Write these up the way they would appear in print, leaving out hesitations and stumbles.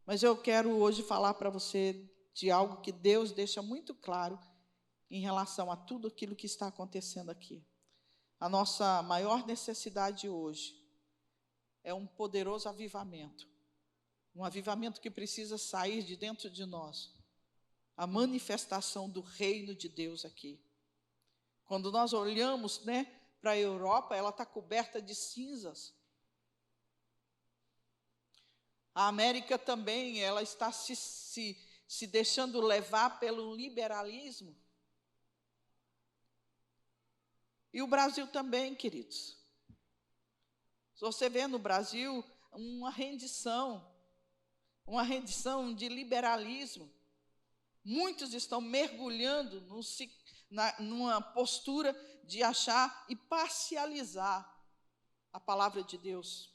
Mas eu quero hoje falar para você de algo que Deus deixa muito claro em relação a tudo aquilo que está acontecendo aqui. A nossa maior necessidade hoje é um poderoso avivamento. Um avivamento que precisa sair de dentro de nós. A manifestação do reino de Deus aqui. Quando nós olhamos, para a Europa, ela está coberta de cinzas. A América também, ela está se deixando levar pelo liberalismo. E o Brasil também, queridos. Se você vê no Brasil uma rendição de liberalismo. Muitos estão mergulhando numa postura de achar e parcializar a palavra de Deus.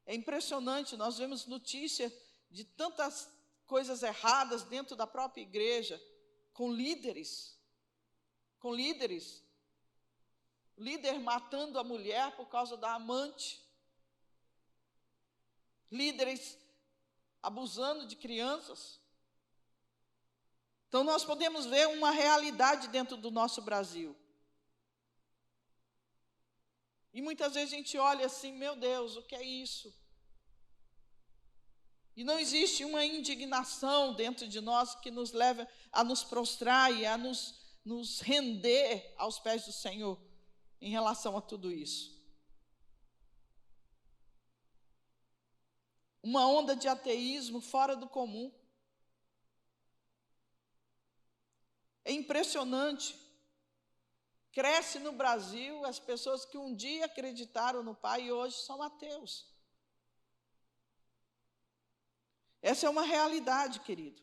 É impressionante, nós vemos notícia de tantas coisas erradas dentro da própria igreja, com líderes. Líder matando a mulher por causa da amante. Líderes abusando de crianças. Então, nós podemos ver uma realidade dentro do nosso Brasil. E muitas vezes a gente olha assim, meu Deus, o que é isso? E não existe uma indignação dentro de nós que nos leva a nos prostrar e a nos render aos pés do Senhor em relação a tudo isso. Uma onda de ateísmo fora do comum. É impressionante. Cresce no Brasil as pessoas que um dia acreditaram no Pai e hoje são ateus. Essa é uma realidade, querido.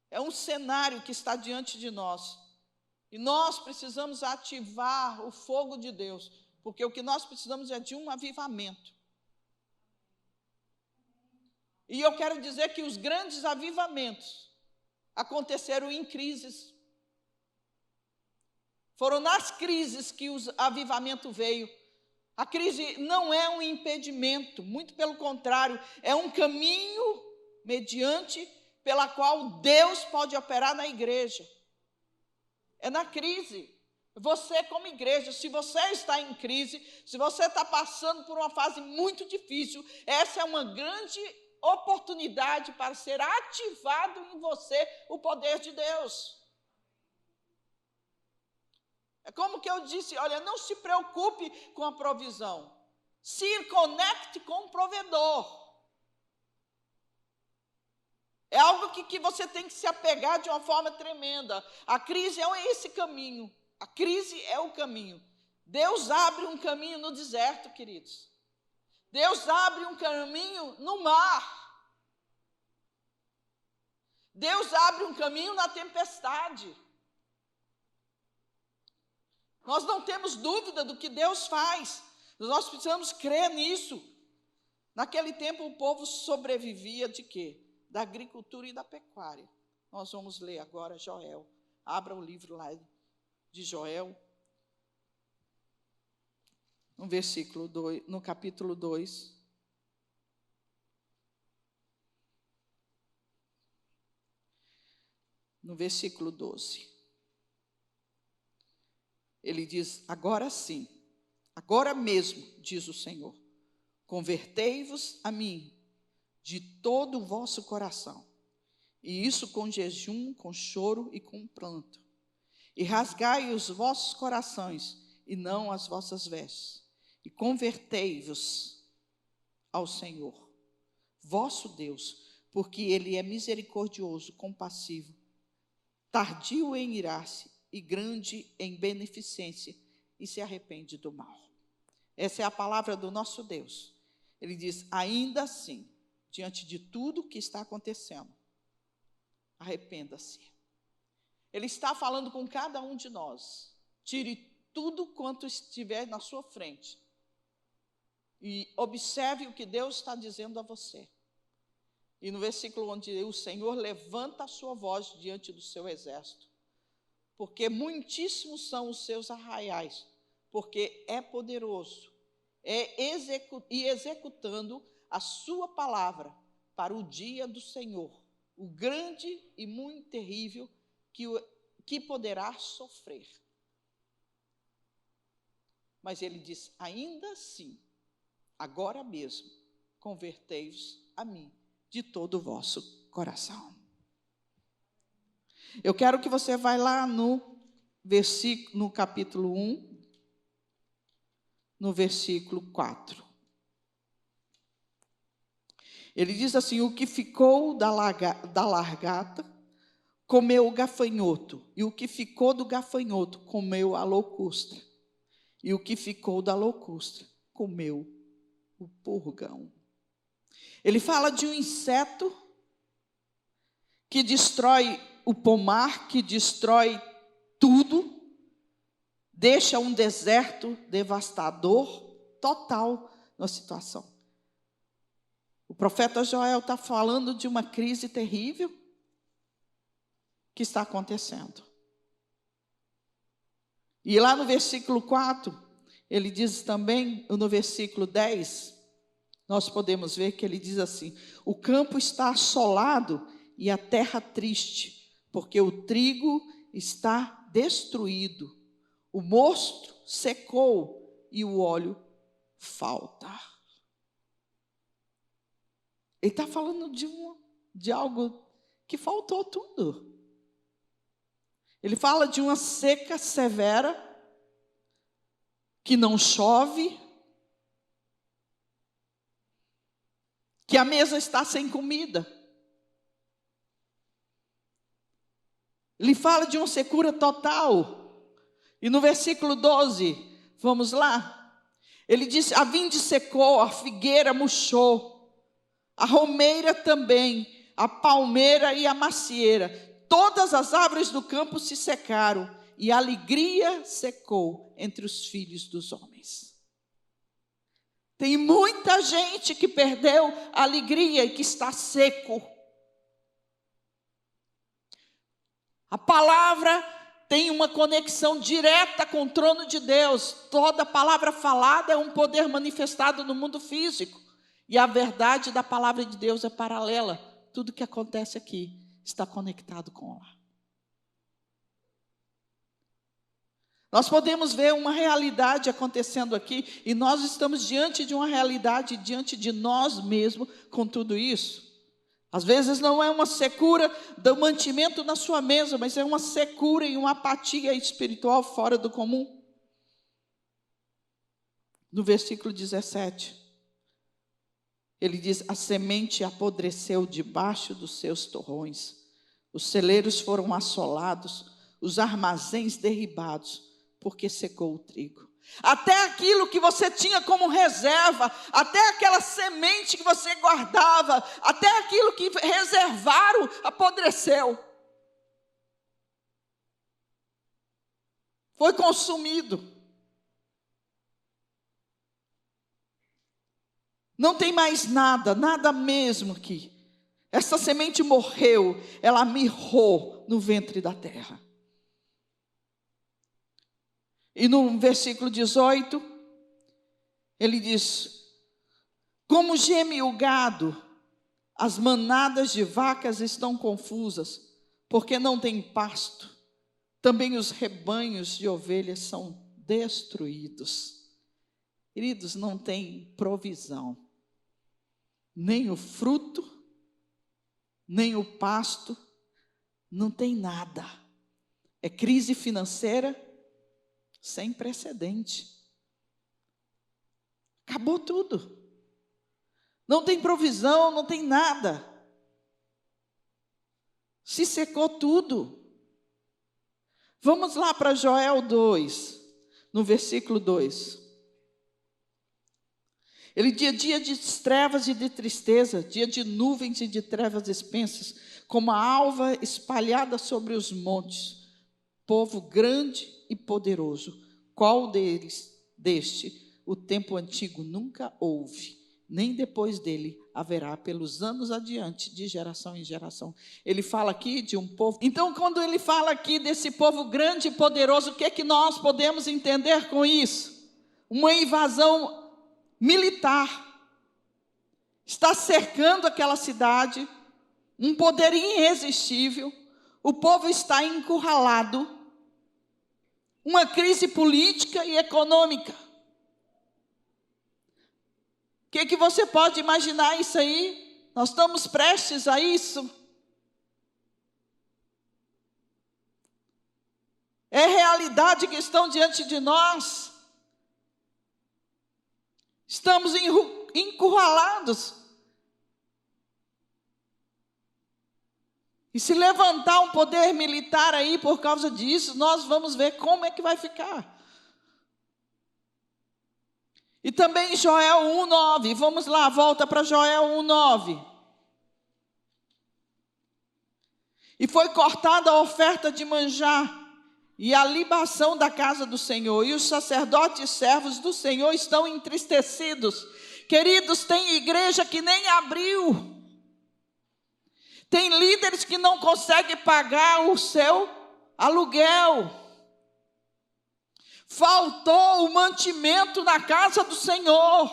É um cenário que está diante de nós. E nós precisamos ativar o fogo de Deus, porque o que nós precisamos é de um avivamento. E eu quero dizer que os grandes avivamentos aconteceram em crises. Foram nas crises que o avivamento veio. A crise não é um impedimento, muito pelo contrário, é um caminho mediante pela qual Deus pode operar na igreja. É na crise. Você como igreja, se você está em crise, se você está passando por uma fase muito difícil, essa é uma grande oportunidade para ser ativado em você o poder de Deus. É como que eu disse, olha, não se preocupe com a provisão. Se conecte com o provedor. É algo que você tem que se apegar de uma forma tremenda. A crise é esse caminho. A crise é o caminho. Deus abre um caminho no deserto, queridos. Deus abre um caminho no mar. Deus abre um caminho na tempestade. Nós não temos dúvida do que Deus faz. Nós precisamos crer nisso. Naquele tempo o povo sobrevivia de quê? Da agricultura e da pecuária. Nós vamos ler agora Joel. Abra o livro lá de Joel. No versículo 2, no capítulo 2. No versículo 12. Ele diz, agora sim, agora mesmo, diz o Senhor, convertei-vos a mim de todo o vosso coração, e isso com jejum, com choro e com pranto, e rasgai os vossos corações, e não as vossas vestes, e convertei-vos ao Senhor, vosso Deus, porque Ele é misericordioso, compassivo, tardio em irar-se, e grande em beneficência, e se arrepende do mal. Essa é a palavra do nosso Deus. Ele diz, ainda assim, diante de tudo que está acontecendo, arrependa-se. Ele está falando com cada um de nós. Tire tudo quanto estiver na sua frente e observe o que Deus está dizendo a você. E no versículo onde o Senhor levanta a sua voz diante do seu exército, porque muitíssimos são os seus arraiais, porque é poderoso, e executando a sua palavra, para o dia do Senhor, o grande e muito terrível que poderá sofrer. Mas ele diz, ainda assim, agora mesmo, convertei-vos a mim de todo o vosso coração. Eu quero que você vá lá no capítulo 1, no versículo 4. Ele diz assim, o que ficou da largata, comeu o gafanhoto, e o que ficou do gafanhoto, comeu a locustra, e o que ficou da locustra, comeu o purgão. Ele fala de um inseto que destrói o pomar, que destrói tudo, deixa um deserto devastador, total na situação. O profeta Joel está falando de uma crise terrível que está acontecendo. E lá no versículo 4, ele diz também, no versículo 10, nós podemos ver que ele diz assim, o campo está assolado e a terra triste, porque o trigo está destruído, o mosto secou e o óleo falta. Ele está falando de algo que faltou tudo. Ele fala de uma seca severa, que não chove, que a mesa está sem comida. Ele fala de uma secura total. E no versículo 12, vamos lá. Ele diz, a vinde secou, a figueira murchou, a romeira também, a palmeira e a macieira. Todas as árvores do campo se secaram, e a alegria secou entre os filhos dos homens. Tem muita gente que perdeu a alegria e que está seco. A palavra tem uma conexão direta com o trono de Deus. Toda palavra falada é um poder manifestado no mundo físico. E a verdade da palavra de Deus é paralela. Tudo que acontece aqui está conectado com lá. Nós podemos ver uma realidade acontecendo aqui, e nós estamos diante de uma realidade, diante de nós mesmos, com tudo isso. Às vezes não é uma secura do mantimento na sua mesa, mas é uma secura e uma apatia espiritual fora do comum. No versículo 17, ele diz, a semente apodreceu debaixo dos seus torrões, os celeiros foram assolados, os armazéns derribados, porque secou o trigo. Até aquilo que você tinha como reserva, até aquela semente que você guardava, até aquilo que reservaram, apodreceu. Foi consumido. Não tem mais nada, nada mesmo aqui. Essa semente morreu, ela mirrou no ventre da terra. E no versículo 18, ele diz, como geme o gado, as manadas de vacas estão confusas, porque não tem pasto. Também os rebanhos de ovelhas são destruídos. Queridos, não tem provisão. Nem o fruto, nem o pasto, não tem nada. É crise financeira sem precedente. Acabou tudo. Não tem provisão, não tem nada. Se secou tudo. Vamos lá para Joel 2, no versículo 2. Ele diz, dia de trevas e de tristeza, dia de nuvens e de trevas espessas, como a alva espalhada sobre os montes, povo grande e poderoso, qual deste o tempo antigo nunca houve, nem depois dele haverá pelos anos adiante, de geração em geração. Ele fala aqui de um povo. Então, quando ele fala aqui desse povo grande e poderoso, o que é que nós podemos entender com isso? Uma invasão militar. está cercando aquela cidade, um poder irresistível, o povo está encurralado, uma crise política e econômica. O que você pode imaginar isso aí? Nós estamos prestes a isso. É realidade que estão diante de nós. Estamos encurralados. E se levantar um poder militar aí por causa disso, nós vamos ver como é que vai ficar. E também Joel 1:9. Vamos lá, volta para Joel 1:9. E foi cortada a oferta de manjar e a libação da casa do Senhor, e os sacerdotes servos do Senhor estão entristecidos. Queridos, tem igreja que nem abriu. Tem líderes que não conseguem pagar o seu aluguel. Faltou o mantimento na casa do Senhor.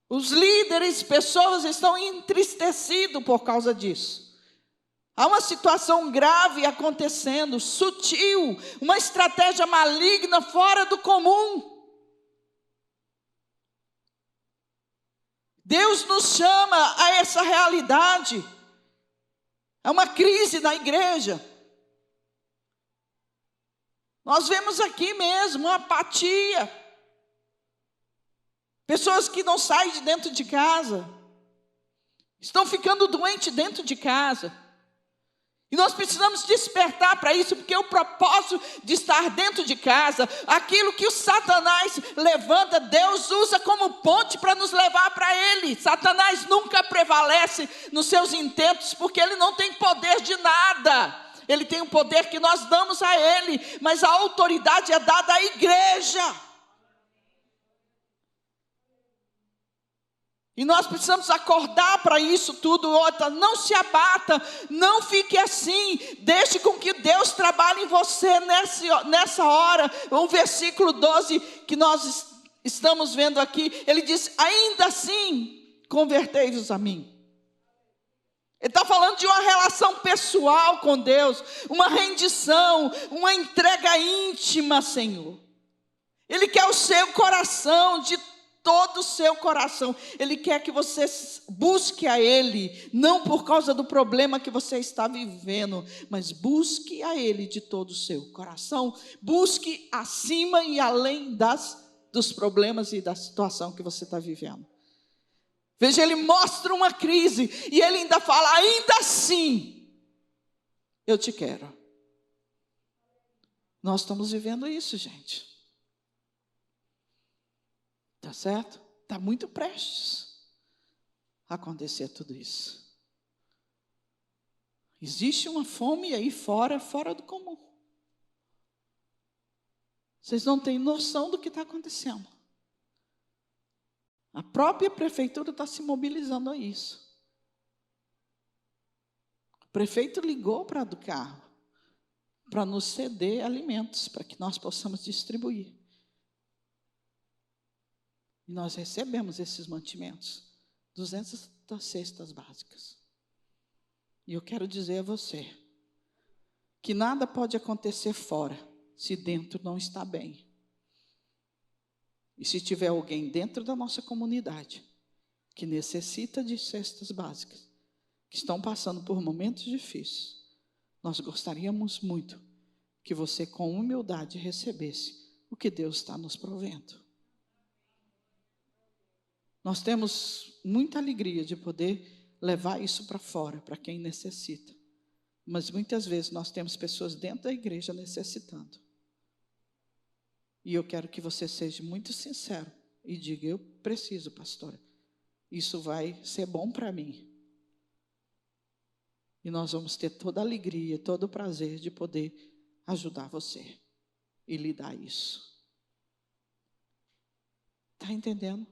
Os líderes, pessoas estão entristecidos por causa disso. Há uma situação grave acontecendo, sutil, uma estratégia maligna fora do comum. Deus nos chama a essa realidade. É uma crise na igreja. Nós vemos aqui mesmo uma apatia. Pessoas que não saem de dentro de casa. Estão ficando doentes dentro de casa. E nós precisamos despertar para isso, porque o propósito de estar dentro de casa, aquilo que o Satanás levanta, Deus usa como ponte para nos levar para Ele. Satanás nunca prevalece nos seus intentos, porque ele não tem poder de nada. Ele tem o poder que nós damos a Ele, mas a autoridade é dada à igreja. E nós precisamos acordar para isso tudo. Outra, não se abata, não fique assim, deixe com que Deus trabalhe em você nessa hora. O versículo 12 que nós estamos vendo aqui, ele diz: ainda assim, convertei-vos a mim. Ele está falando de uma relação pessoal com Deus, uma rendição, uma entrega íntima, Senhor. Ele quer o seu coração, de todo o seu coração. Ele quer que você busque a Ele, não por causa do problema que você está vivendo, mas busque a Ele de todo o seu coração. Busque acima e além dos problemas e da situação que você está vivendo. Veja, ele mostra uma crise e ele ainda fala: ainda assim, eu te quero. Nós estamos vivendo isso, gente. Tá certo? Está muito prestes a acontecer tudo isso. Existe uma fome aí fora do comum. Vocês não têm noção do que está acontecendo. A própria prefeitura está se mobilizando a isso. O prefeito ligou para a do carro para nos ceder alimentos, para que nós possamos distribuir. E nós recebemos esses mantimentos, 200 cestas básicas. E eu quero dizer a você que nada pode acontecer fora se dentro não está bem. E se tiver alguém dentro da nossa comunidade que necessita de cestas básicas, que estão passando por momentos difíceis, nós gostaríamos muito que você, com humildade, recebesse o que Deus está nos provendo. Nós temos muita alegria de poder levar isso para fora, para quem necessita. Mas muitas vezes nós temos pessoas dentro da igreja necessitando. E eu quero que você seja muito sincero e diga: eu preciso, pastora. Isso vai ser bom para mim. E nós vamos ter toda a alegria, todo o prazer de poder ajudar você e lhe dar isso. Está entendendo?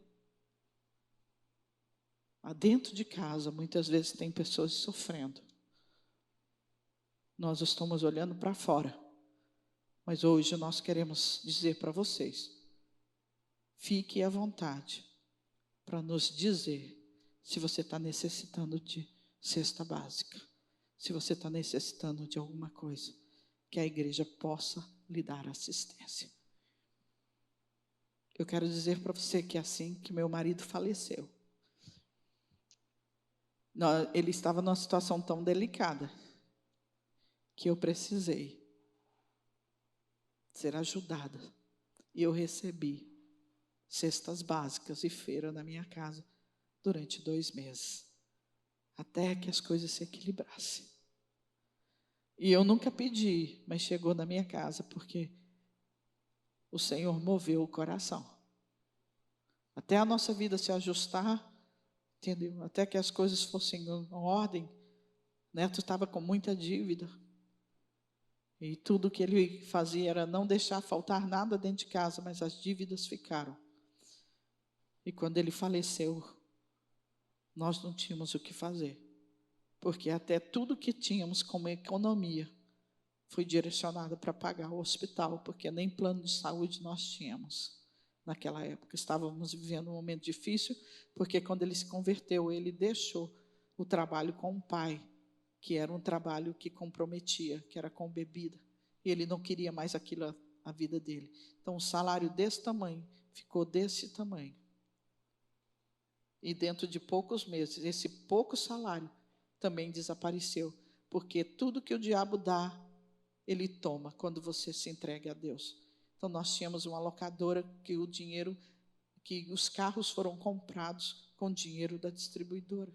Dentro de casa, muitas vezes tem pessoas sofrendo. Nós estamos olhando para fora. Mas hoje nós queremos dizer para vocês fique à vontade para nos dizer se você está necessitando de cesta básica, se você está necessitando de alguma coisa, que a igreja possa lhe dar assistência. Eu quero dizer para você que assim que meu marido faleceu, ele estava numa situação tão delicada que eu precisei ser ajudada. E eu recebi cestas básicas e feira na minha casa durante 2 meses, até que as coisas se equilibrassem. E eu nunca pedi, mas chegou na minha casa, porque o Senhor moveu o coração. Até a nossa vida se ajustar, entendeu? Até que as coisas fossem em ordem. Neto estava com muita dívida. E tudo que ele fazia era não deixar faltar nada dentro de casa, mas as dívidas ficaram. E quando ele faleceu, nós não tínhamos o que fazer. Porque até tudo que tínhamos como economia foi direcionado para pagar o hospital, porque nem plano de saúde nós tínhamos naquela época. Estávamos vivendo um momento difícil, porque quando ele se converteu, ele deixou o trabalho com o pai, que era um trabalho que comprometia, que era com bebida. E ele não queria mais aquilo a vida dele. Então, um salário desse tamanho ficou desse tamanho. E dentro de poucos meses, esse pouco salário também desapareceu, porque tudo que o diabo dá, ele toma quando você se entrega a Deus. Então, nós tínhamos uma locadora que o dinheiro, que os carros foram comprados com dinheiro da distribuidora.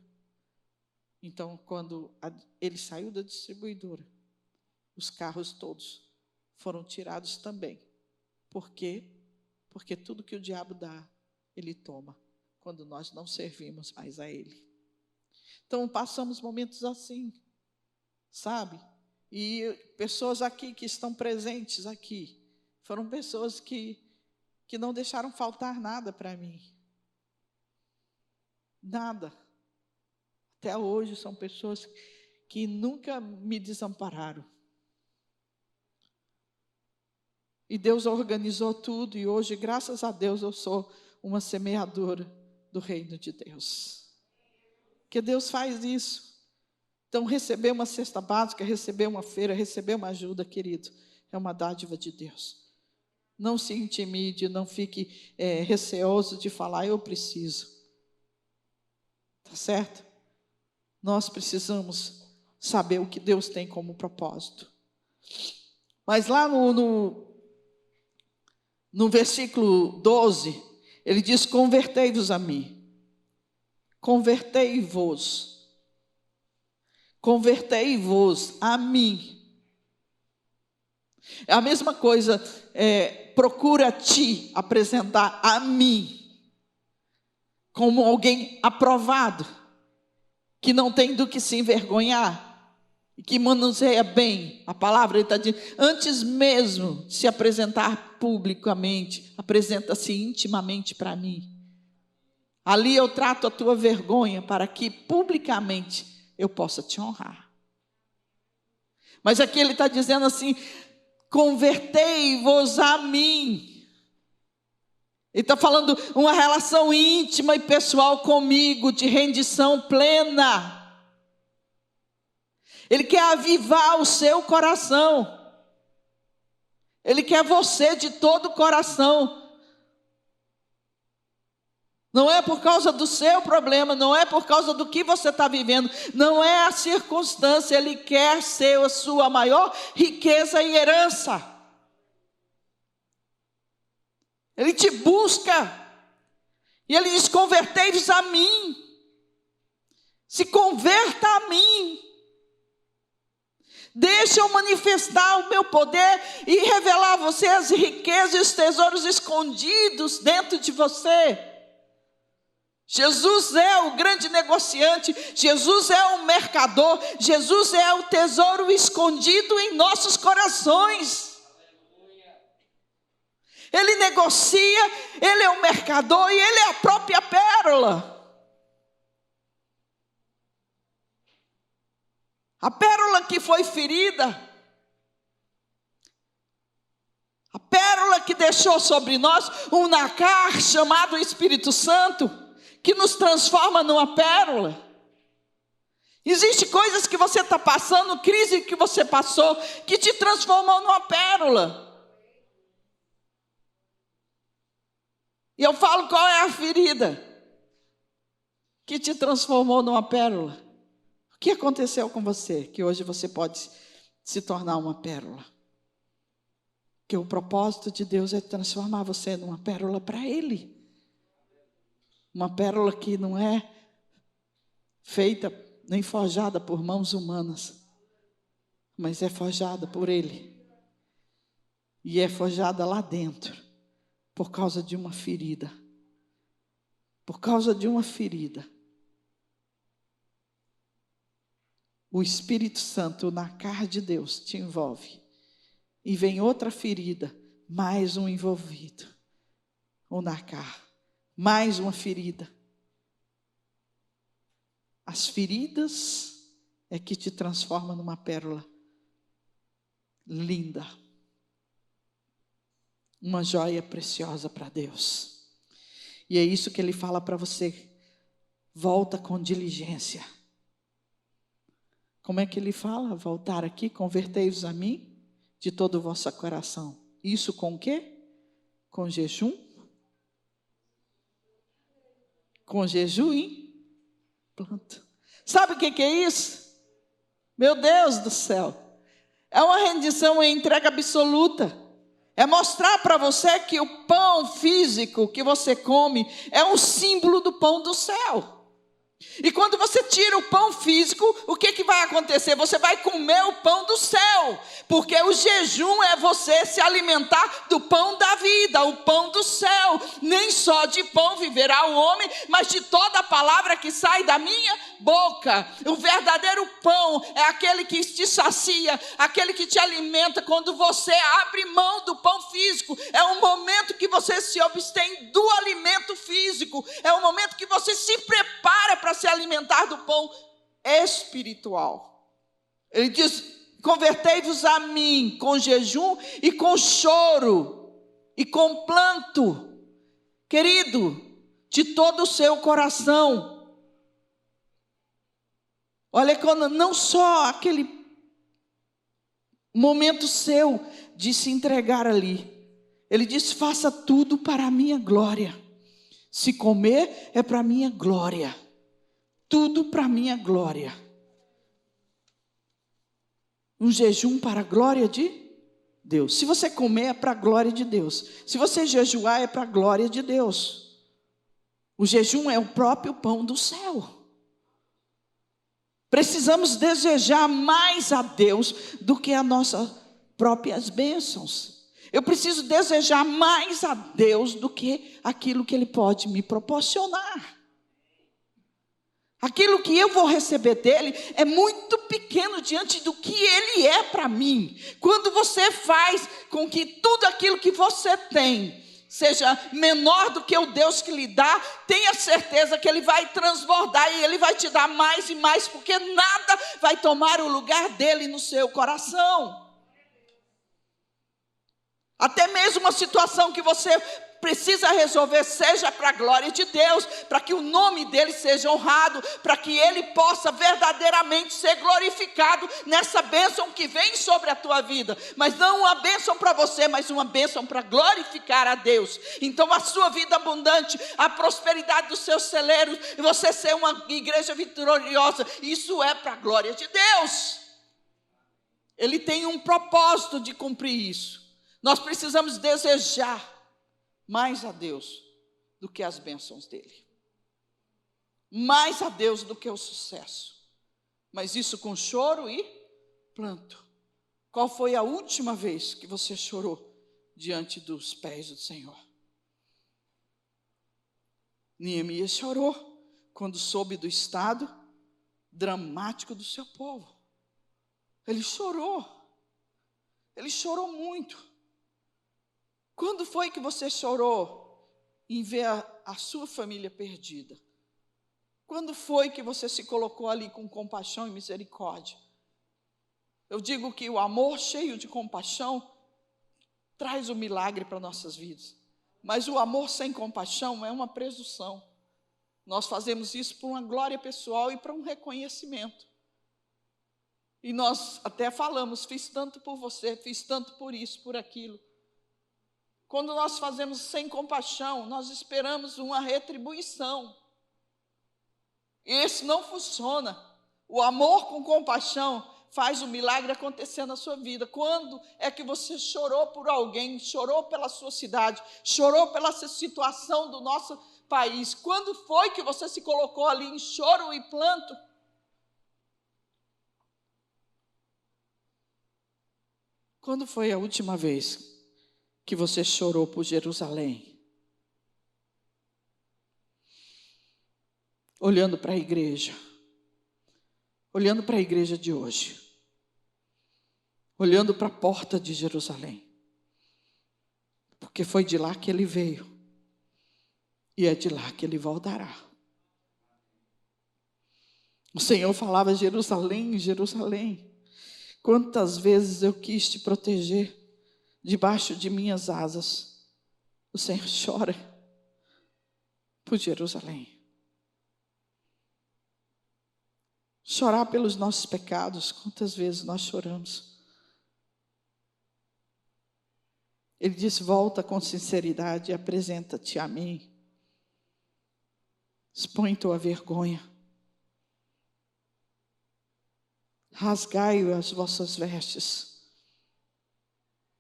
Então, quando ele saiu da distribuidora, os carros todos foram tirados também. Por quê? Porque tudo que o diabo dá, ele toma, quando nós não servimos mais a ele. Então, passamos momentos assim, sabe? E pessoas aqui que estão presentes aqui, foram pessoas que não deixaram faltar nada para mim. Nada. Até hoje são pessoas que nunca me desampararam. E Deus organizou tudo, e hoje, graças a Deus, eu sou uma semeadora do reino de Deus. Porque Deus faz isso. Então, receber uma cesta básica, receber uma feira, receber uma ajuda, querido, é uma dádiva de Deus. Não se intimide, não fique receoso de falar, eu preciso. Tá certo? Nós precisamos saber o que Deus tem como propósito. Mas lá no versículo 12, ele diz, convertei-vos a mim. Convertei-vos. Convertei-vos a mim. É a mesma coisa, procura te apresentar a mim como alguém aprovado, que não tem do que se envergonhar, e que manuseia bem a palavra. Ele está dizendo, antes mesmo de se apresentar publicamente, apresenta-se intimamente para mim. Ali eu trato a tua vergonha, para que publicamente eu possa te honrar. Mas aqui ele está dizendo assim, convertei-vos a mim. Ele está falando uma relação íntima e pessoal comigo, de rendição plena. Ele quer avivar o seu coração. Ele quer você de todo o coração. Não é por causa do seu problema, não é por causa do que você está vivendo, não é a circunstância. Ele quer ser a sua maior riqueza e herança. Ele te busca. E ele diz, convertei-vos a mim. Se converta a mim. Deixa eu manifestar o meu poder e revelar a você as riquezas e os tesouros escondidos dentro de você. Jesus é o grande negociante, Jesus é o mercador, Jesus é o tesouro escondido em nossos corações. Ele negocia, ele é o mercador e ele é a própria pérola. A pérola que foi ferida, a pérola pérola que deixou sobre nós um nacar chamado Espírito Santo, que nos transforma numa pérola. Existem coisas que você está passando, crise que você passou, que te transformou numa pérola. E eu falo, qual é a ferida que te transformou numa pérola? O que aconteceu com você, que hoje você pode se tornar uma pérola? Que o propósito de Deus é transformar você numa pérola para Ele. Uma pérola que não é feita nem forjada por mãos humanas, mas é forjada por Ele. E é forjada lá dentro, por causa de uma ferida. Por causa de uma ferida. O Espírito Santo, na cara de Deus, te envolve. E vem outra ferida, mais um envolvido. O nacar, mais uma ferida. As feridas é que te transforma numa pérola linda. Uma joia preciosa para Deus. E é isso que Ele fala para você. Volta com diligência. Como é que Ele fala? Voltar aqui, convertei-vos a mim de todo o vosso coração. Isso com o quê? Com jejum. Com jejum e planto. Sabe o que é isso? Meu Deus do céu. É uma rendição e entrega absoluta. É mostrar para você que o pão físico que você come é um símbolo do pão do céu. E quando você tira o pão físico, o que vai acontecer? Você vai comer o pão do céu, porque o jejum é você se alimentar do pão da vida, o pão do céu. Nem só de pão viverá o homem, mas de toda a palavra que sai da minha boca. O verdadeiro pão é aquele que te sacia, aquele que te alimenta. Quando você abre mão do pão físico, é um momento que você se abstém do alimento físico, é um momento que você se prepara para se alimentar do pão espiritual. Ele diz, convertei-vos a mim com jejum e com choro e com planto, querido, de todo o seu coração. Olha, quando não só aquele momento seu de se entregar ali, ele diz, faça tudo para a minha glória. Se comer é para a minha glória. Tudo para a minha glória. Um jejum para a glória de Deus. Se você comer é para a glória de Deus. Se você jejuar é para a glória de Deus. O jejum é o próprio pão do céu. Precisamos desejar mais a Deus do que as nossas próprias bênçãos. Eu preciso desejar mais a Deus do que aquilo que Ele pode me proporcionar. Aquilo que eu vou receber dele é muito pequeno diante do que ele é para mim. Quando você faz com que tudo aquilo que você tem seja menor do que o Deus que lhe dá, tenha certeza que ele vai transbordar e ele vai te dar mais e mais, porque nada vai tomar o lugar dele no seu coração. Até mesmo uma situação que você precisa resolver, seja para a glória de Deus, para que o nome dele seja honrado, para que ele possa verdadeiramente ser glorificado nessa bênção que vem sobre a tua vida, mas não uma bênção para você, mas uma bênção para glorificar a Deus. Então a sua vida abundante, a prosperidade dos seus celeiros, e você ser uma igreja vitoriosa, isso é para a glória de Deus. Ele tem um propósito de cumprir isso. Nós precisamos desejar mais a Deus do que as bênçãos dele. Mais a Deus do que o sucesso. Mas isso com choro e planto. Qual foi a última vez que você chorou diante dos pés do Senhor? Neemias chorou quando soube do estado dramático do seu povo. Ele chorou. Ele chorou muito. Quando foi que você chorou em ver a sua família perdida? Quando foi que você se colocou ali com compaixão e misericórdia? Eu digo que o amor cheio de compaixão traz o milagre para nossas vidas. Mas o amor sem compaixão é uma presunção. Nós fazemos isso por uma glória pessoal e para um reconhecimento. E nós até falamos, fiz tanto por você, fiz tanto por isso, por aquilo. Quando nós fazemos sem compaixão, nós esperamos uma retribuição. E esse não funciona. O amor com compaixão faz o milagre acontecer na sua vida. Quando é que você chorou por alguém, chorou pela sua cidade, chorou pela situação do nosso país? Quando foi que você se colocou ali em choro e pranto? Quando foi a última vez que você chorou por Jerusalém? Olhando para a igreja. Olhando para a igreja de hoje. Olhando para a porta de Jerusalém. Porque foi de lá que ele veio. E é de lá que ele voltará. O Senhor falava: Jerusalém, Jerusalém, quantas vezes eu quis te proteger debaixo de minhas asas. O Senhor chora por Jerusalém. Chorar pelos nossos pecados, quantas vezes nós choramos. Ele disse: volta com sinceridade e apresenta-te a mim. Expõe tua vergonha. Rasgai as vossas vestes.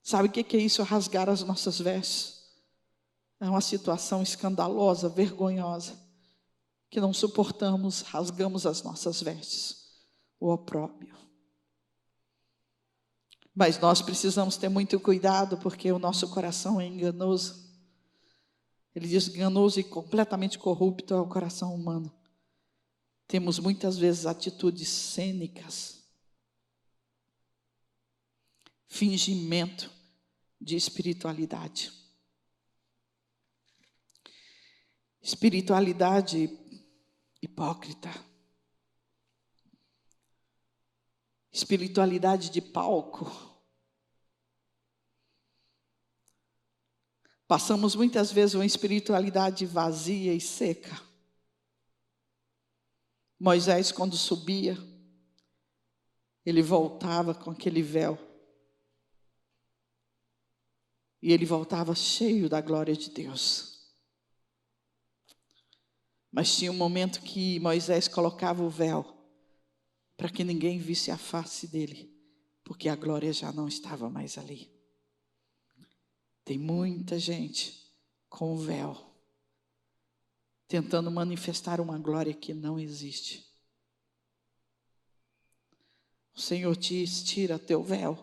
Sabe o que é isso? Rasgar as nossas vestes. É uma situação escandalosa, vergonhosa, que não suportamos, rasgamos as nossas vestes. O opróbrio. Mas nós precisamos ter muito cuidado, porque o nosso coração é enganoso. Ele diz: enganoso e completamente corrupto é o coração humano. Temos muitas vezes atitudes cênicas, fingimento de espiritualidade. Espiritualidade hipócrita. Espiritualidade de palco. Passamos muitas vezes uma espiritualidade vazia e seca. Moisés, quando subia, ele voltava com aquele véu. E ele voltava cheio da glória de Deus. Mas tinha um momento que Moisés colocava o véu para que ninguém visse a face dele, porque a glória já não estava mais ali. Tem muita gente com o véu, tentando manifestar uma glória que não existe. O Senhor diz: tira teu véu,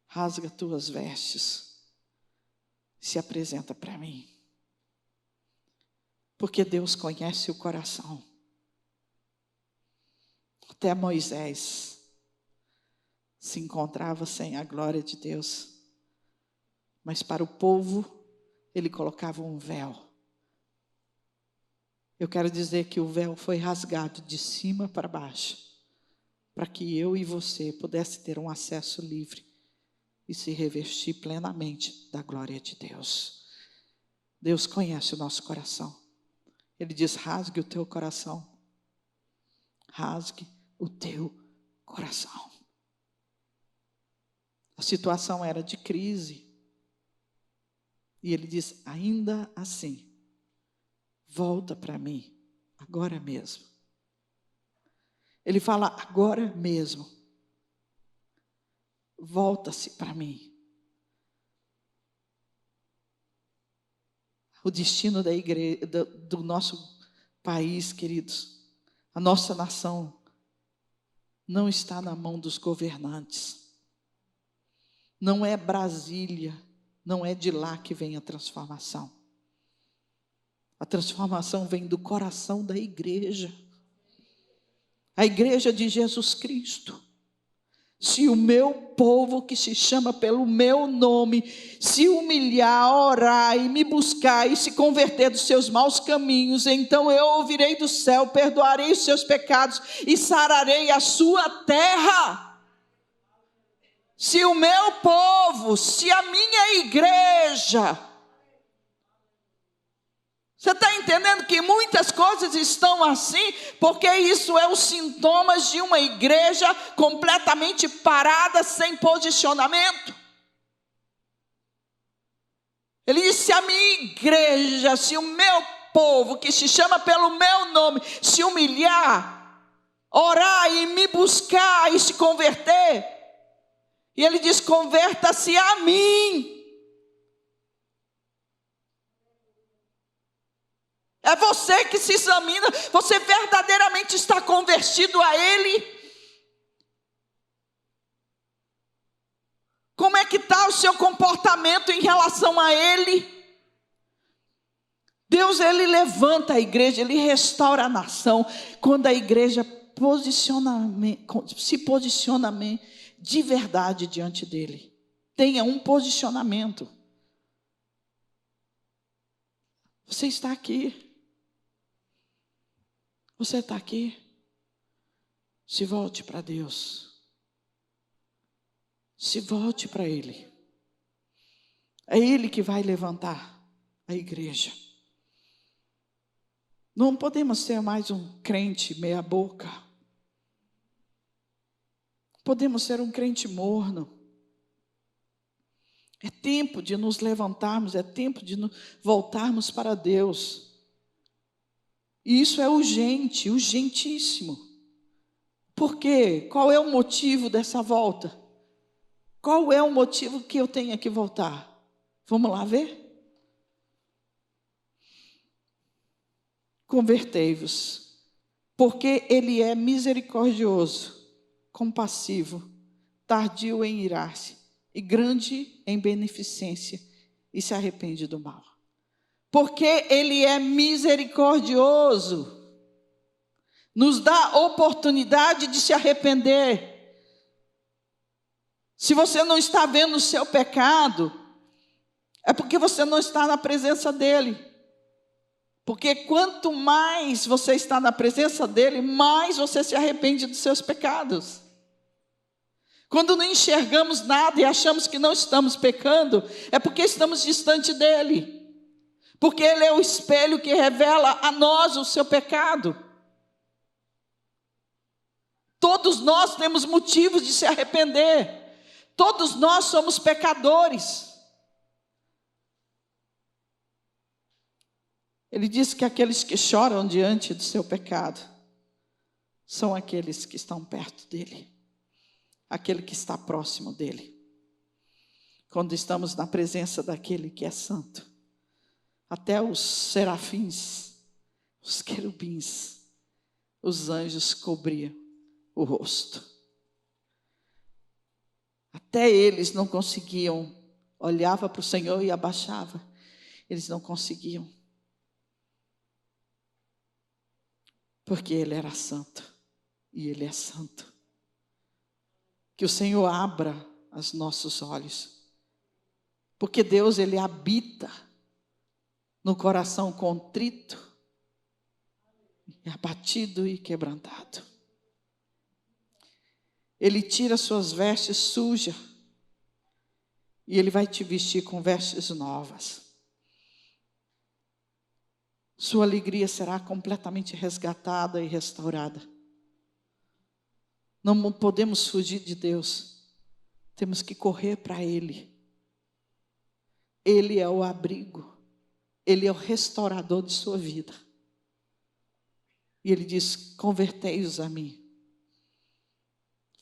rasga tuas vestes, se apresenta para mim. Porque Deus conhece o coração. Até Moisés se encontrava sem a glória de Deus. Mas para o povo, ele colocava um véu. Eu quero dizer que o véu foi rasgado de cima para baixo, para que eu e você pudesse ter um acesso livre e se revestir plenamente da glória de Deus. Deus conhece o nosso coração. Ele diz: rasgue o teu coração. Rasgue o teu coração. A situação era de crise. E ele diz: ainda assim, volta para mim, agora mesmo. Ele fala: agora mesmo. Volta-se para mim. O destino da igreja, do nosso país, queridos, a nossa nação, não está na mão dos governantes. Não é Brasília, não é de lá que vem a transformação. A transformação vem do coração da igreja. A igreja de Jesus Cristo. Se o meu povo, que se chama pelo meu nome, se humilhar, orar e me buscar e se converter dos seus maus caminhos, então eu ouvirei do céu, perdoarei os seus pecados e sararei a sua terra. se o meu povo, se a minha igreja. Você está entendendo que muitas coisas estão assim, porque isso é os sintomas de uma igreja completamente parada, sem posicionamento. Ele disse: se a minha igreja, se o meu povo, que se chama pelo meu nome, se humilhar, orar e me buscar e se converter. E ele diz: converta-se a mim. É você que se examina, você verdadeiramente está convertido a Ele? Como é que está o seu comportamento em relação a Ele? Deus, Ele levanta a igreja, Ele restaura a nação, quando a igreja se posiciona de verdade diante dEle. Tenha um posicionamento. Você está aqui. Você está aqui? Se volte para Deus. Se volte para Ele. É Ele que vai levantar a igreja. Não podemos ser mais um crente meia boca. Podemos ser um crente morno. É tempo de nos levantarmos, é tempo de voltarmos para Deus. E isso é urgente, urgentíssimo. Por quê? Qual é o motivo dessa volta? Qual é o motivo que eu tenho que voltar? Vamos lá ver? Convertei-vos, porque Ele é misericordioso, compassivo, tardio em irar-se e grande em beneficência, e se arrepende do mal. Porque Ele é misericordioso, nos dá oportunidade de se arrepender. Se você não está vendo o seu pecado, é porque você não está na presença dEle. Porque quanto mais você está na presença dEle, mais você se arrepende dos seus pecados. Quando não enxergamos nada e achamos que não estamos pecando, é porque estamos distante dEle. Porque Ele é o espelho que revela a nós o seu pecado. Todos nós temos motivos de se arrepender. Todos nós somos pecadores. Ele diz que aqueles que choram diante do seu pecado são aqueles que estão perto dEle. Aquele que está próximo dEle. Quando estamos na presença daquele que é santo. Até os serafins, os querubins, os anjos cobriam o rosto. Até eles não conseguiam, olhava para o Senhor e abaixava. Eles não conseguiam. Porque Ele era santo e Ele é santo. Que o Senhor abra os nossos olhos. Porque Deus, Ele habita no coração contrito, abatido e quebrantado. Ele tira suas vestes sujas e Ele vai te vestir com vestes novas. Sua alegria será completamente resgatada e restaurada. Não podemos fugir de Deus. Temos que correr para Ele. Ele é o abrigo. Ele é o restaurador de sua vida. E Ele diz: convertei-os a mim.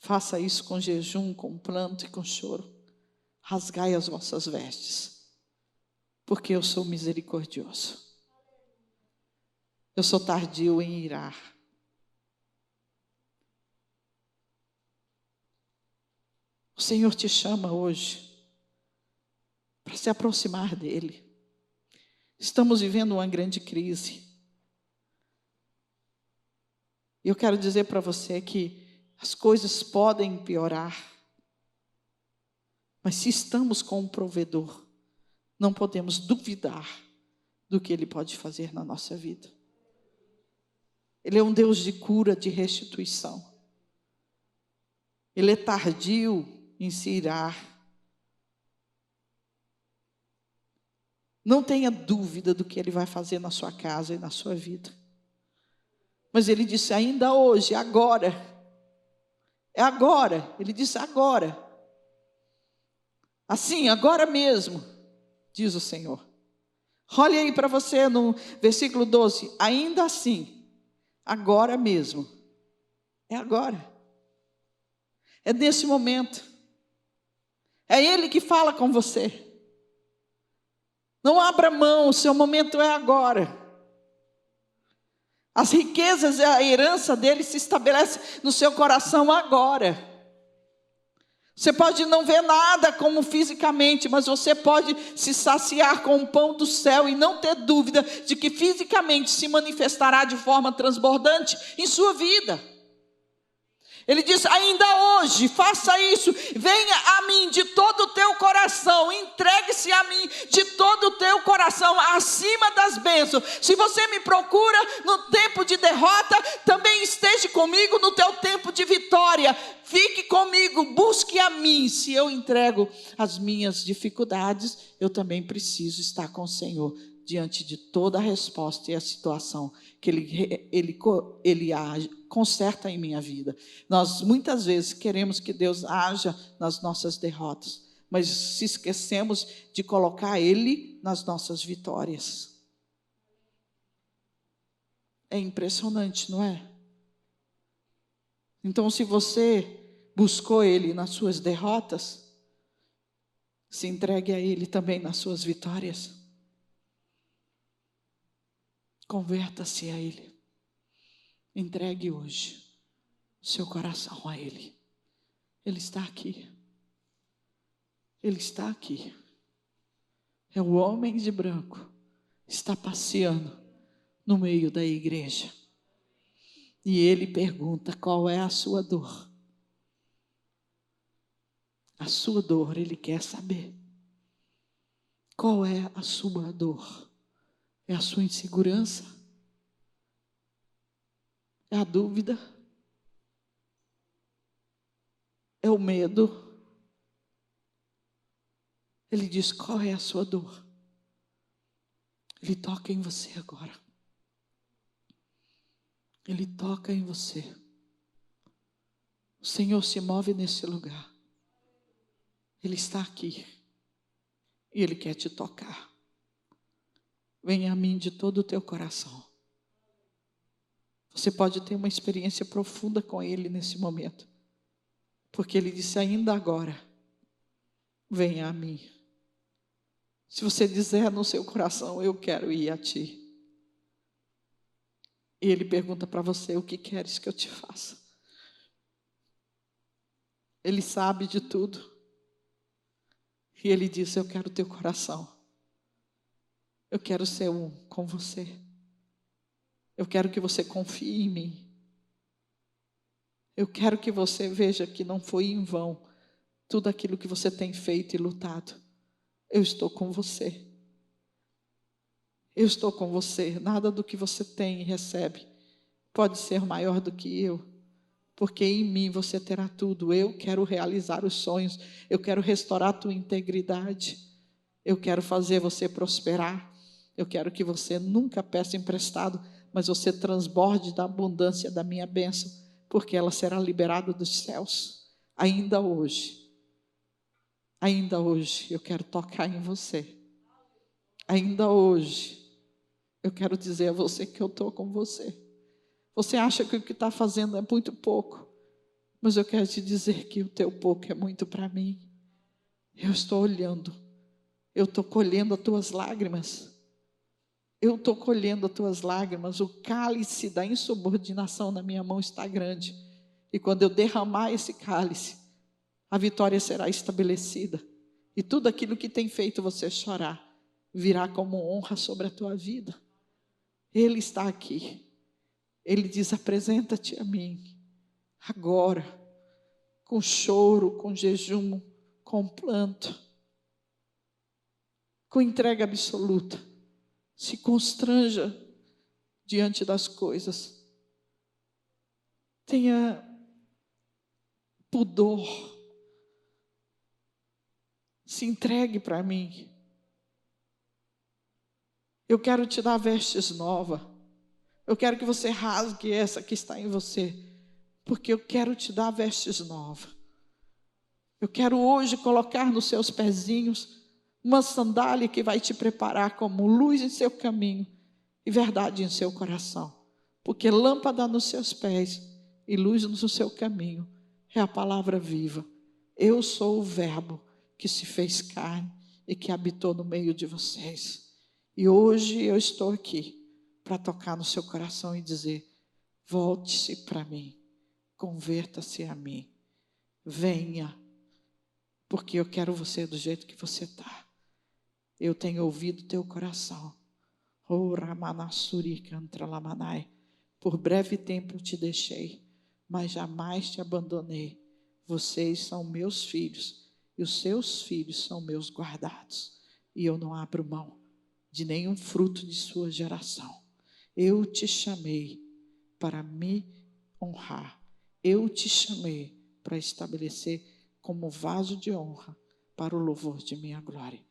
Faça isso com jejum, com pranto e com choro. Rasgai as vossas vestes. Porque eu sou misericordioso. Eu sou tardio em irar. O Senhor te chama hoje para se aproximar dEle. Estamos vivendo uma grande crise. E eu quero dizer para você que as coisas podem piorar. Mas se estamos com um provedor, não podemos duvidar do que Ele pode fazer na nossa vida. Ele é um Deus de cura, de restituição. Ele é tardio em se irar. Não tenha dúvida do que Ele vai fazer na sua casa e na sua vida. Mas Ele disse, ainda hoje, agora. É agora. Ele disse, agora. Assim, agora mesmo, diz o Senhor. Olhe aí para você no versículo 12. Ainda assim, agora mesmo. É agora. É nesse momento. É Ele que fala com você. Não abra mão, o seu momento é agora. As riquezas e a herança dele se estabelece no seu coração agora. Você pode não ver nada como fisicamente, mas você pode se saciar com o pão do céu e não ter dúvida de que fisicamente se manifestará de forma transbordante em sua vida. Ele diz, ainda hoje, faça isso, venha a mim de todo o teu coração, entregue-se a mim de todo o teu coração, acima das bênçãos. Se você me procura no tempo de derrota, também esteja comigo no teu tempo de vitória. Fique comigo, busque a mim. Se eu entrego as minhas dificuldades, eu também preciso estar com o Senhor, diante de toda a resposta e a situação que Ele age, conserta em minha vida. Nós muitas vezes queremos que Deus haja nas nossas derrotas, mas se esquecemos de colocar Ele nas nossas vitórias. É impressionante, não é? Então, se você buscou Ele nas suas derrotas, se entregue a Ele também nas suas vitórias. Converta-se a Ele. Entregue hoje o seu coração a Ele. Ele está aqui. Ele está aqui. É o homem de branco. Está passeando no meio da igreja. E Ele pergunta, qual é a sua dor? A sua dor, Ele quer saber. Qual é a sua dor? É a sua insegurança? É a dúvida? É o medo? Ele diz, qual é a sua dor? Ele toca em você agora. Ele toca em você. O Senhor se move nesse lugar. Ele está aqui. E Ele quer te tocar. Venha a mim de todo o teu coração. Você pode ter uma experiência profunda com Ele nesse momento. Porque Ele disse, ainda agora, venha a mim. Se você dizer no seu coração, eu quero ir a Ti. E Ele pergunta para você, o que queres que eu te faça? Ele sabe de tudo. E Ele diz, eu quero o teu coração. Eu quero ser um com você. Eu quero que você confie em mim. Eu quero que você veja que não foi em vão tudo aquilo que você tem feito e lutado. Eu estou com você. Eu estou com você. Nada do que você tem e recebe pode ser maior do que eu. Porque em mim você terá tudo. Eu quero realizar os sonhos. Eu quero restaurar a tua integridade. Eu quero fazer você prosperar. Eu quero que você nunca peça emprestado, mas você transborde da abundância da minha bênção, porque ela será liberada dos céus. Ainda hoje, eu quero tocar em você. Ainda hoje, eu quero dizer a você que eu estou com você. Você acha que o que está fazendo é muito pouco, mas eu quero te dizer que o teu pouco é muito para mim. Eu estou olhando, eu estou colhendo as tuas lágrimas. Eu estou colhendo as tuas lágrimas, o cálice da insubordinação na minha mão está grande. E quando eu derramar esse cálice, a vitória será estabelecida. E tudo aquilo que tem feito você chorar, virá como honra sobre a tua vida. Ele está aqui. Ele diz, apresenta-te a mim, agora, com choro, com jejum, com planto, com entrega absoluta. Se constranja diante das coisas. Tenha pudor Se entregue para mim. Eu quero te dar vestes novas. Eu quero que você rasgue essa que está em você, porque eu quero te dar vestes novas. Eu quero hoje colocar nos seus pezinhos uma sandália que vai te preparar como luz em seu caminho e verdade em seu coração. Porque lâmpada nos seus pés e luz no seu caminho é a palavra viva. Eu sou o Verbo que se fez carne e que habitou no meio de vocês. E hoje eu estou aqui para tocar no seu coração e dizer: volte-se para mim, converta-se a mim, venha, porque eu quero você do jeito que você está. Eu tenho ouvido teu coração. Oh, Ramanassuri Cantralamanai. Por breve tempo eu te deixei, mas jamais te abandonei. Vocês são meus filhos, e os seus filhos são meus guardados. E eu não abro mão de nenhum fruto de sua geração. Eu te chamei para me honrar. Eu te chamei para estabelecer como vaso de honra para o louvor de minha glória.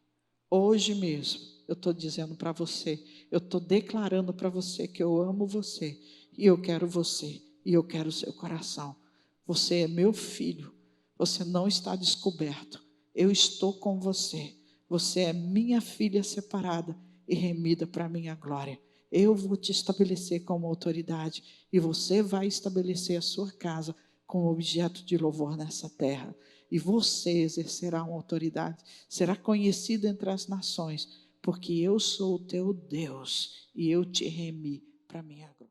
Hoje mesmo, eu estou dizendo para você, eu estou declarando para você que eu amo você, e eu quero você, e eu quero o seu coração. Você é meu filho, você não está descoberto, eu estou com você. Você é minha filha separada e remida para a minha glória. Eu vou te estabelecer como autoridade, e você vai estabelecer a sua casa como objeto de louvor nessa terra. E você exercerá uma autoridade, será conhecido entre as nações, porque eu sou o teu Deus e eu te remi para minha glória.